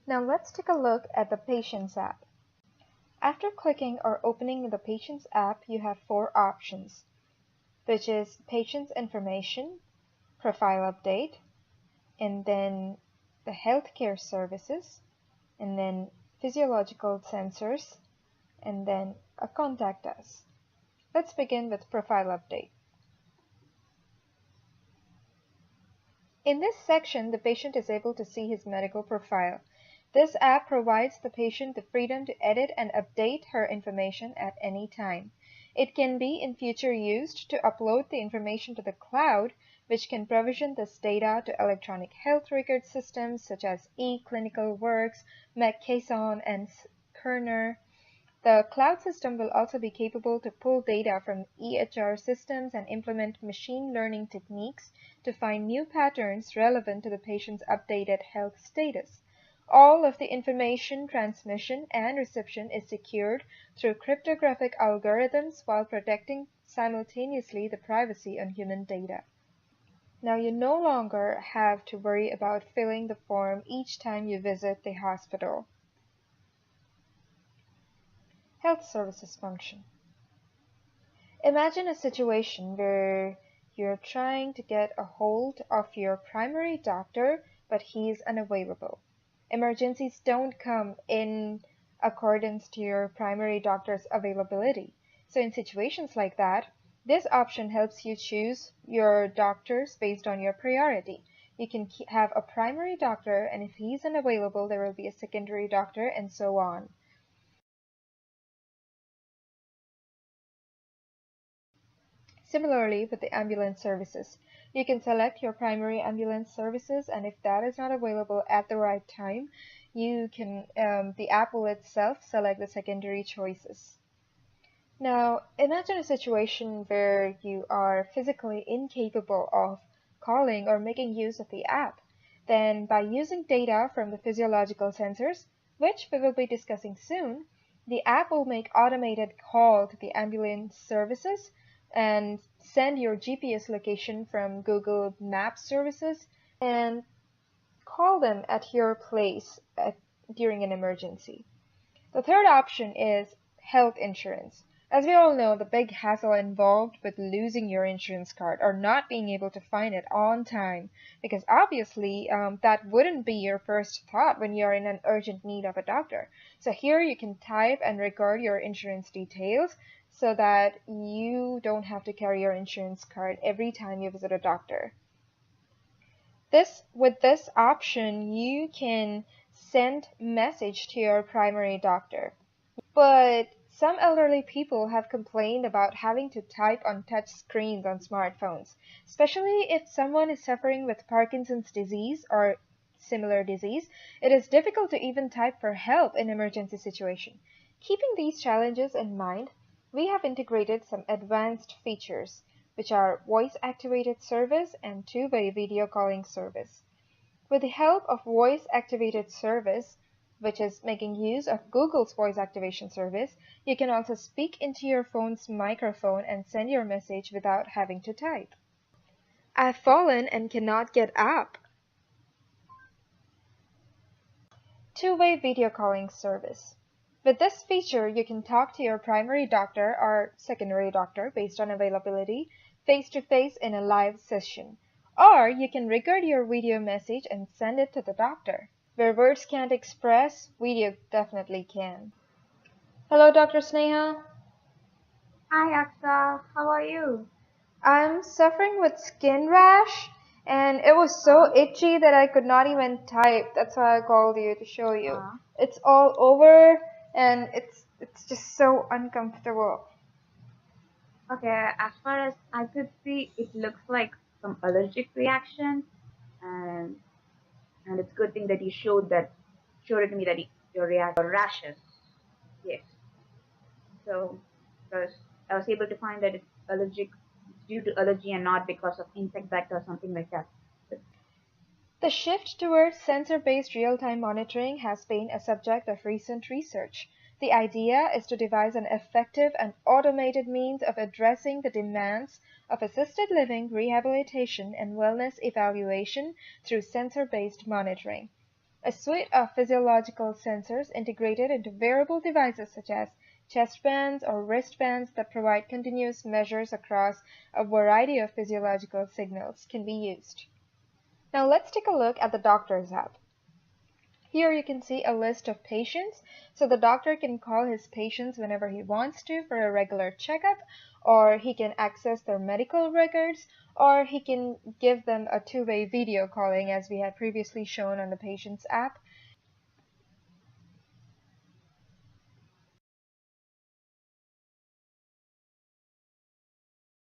Now let's take a look at the Patients app. After clicking or opening the Patients app, you have four options, which is Patients Information, Profile Update, and then the Healthcare Services, and then Physiological Sensors, and then a Contact Us. Let's begin with Profile Update. In this section, the patient is able to see his medical profile. This app provides the patient the freedom to edit and update her information at any time. It can be in future used to upload the information to the cloud, which can provision this data to electronic health record systems such as eClinicalWorks, McKesson, and Cerner. The cloud system will also be capable to pull data from EHR systems and implement machine learning techniques to find new patterns relevant to the patient's updated health status. All of the information transmission and reception is secured through cryptographic algorithms while protecting simultaneously the privacy on human data. Now you no longer have to worry about filling the form each time you visit the hospital. Health Services function. Imagine a situation where you're trying to get a hold of your primary doctor, but he's unavailable. Emergencies don't come in accordance to your primary doctor's availability. So in situations like that, this option helps you choose your doctors based on your priority. You can have a primary doctor, and if he's unavailable, there will be a secondary doctor, and so on. Similarly, with the ambulance services, you can select your primary ambulance services, and if that is not available at the right time, you can the app will itself select the secondary choices. Now, imagine a situation where you are physically incapable of calling or making use of the app. Then, by using data from the physiological sensors, which we will be discussing soon, the app will make automated call to the ambulance services and send your GPS location from Google Maps services and call them at your place during an emergency. The third option is health insurance. As we all know, the big hassle involved with losing your insurance card or not being able to find it on time, because obviously that wouldn't be your first thought when you're in an urgent need of a doctor. So here you can type and record your insurance details so that you don't have to carry your insurance card every time you visit a doctor. With this option, you can send message to your primary doctor. But some elderly people have complained about having to type on touch screens on smartphones, especially if someone is suffering with Parkinson's disease or similar disease. It is difficult to even type for help in emergency situation. Keeping these challenges in mind, we have integrated some advanced features, which are voice-activated service and two-way video calling service. With the help of voice-activated service, which is making use of Google's voice activation service, you can also speak into your phone's microphone and send your message without having to type. I've fallen and cannot get up. Two-way video calling service. With this feature, you can talk to your primary doctor or secondary doctor based on availability face-to-face in a live session. Or you can record your video message and send it to the doctor. Where words can't express, video definitely can. Hello, Dr. Sneha. Hi, Aksa. How are you? I'm suffering with skin rash, and it was so itchy that I could not even type. That's why I called you to show you. It's all over, and it's just so uncomfortable. Okay, as far as I could see, it looks like some allergic reaction, and it's a good thing that you showed it to me that your rashes. Yes. So, because I was able to find that it's allergic due to allergy and not because of insect bite or something like that. The shift towards sensor-based real-time monitoring has been a subject of recent research. The idea is to devise an effective and automated means of addressing the demands of assisted living, rehabilitation, and wellness evaluation through sensor-based monitoring. A suite of physiological sensors integrated into wearable devices such as chest bands or wristbands that provide continuous measures across a variety of physiological signals can be used. Now let's take a look at the doctor's app. Here you can see a list of patients, so the doctor can call his patients whenever he wants to for a regular checkup, or he can access their medical records, or he can give them a two-way video calling as we had previously shown on the patient's app.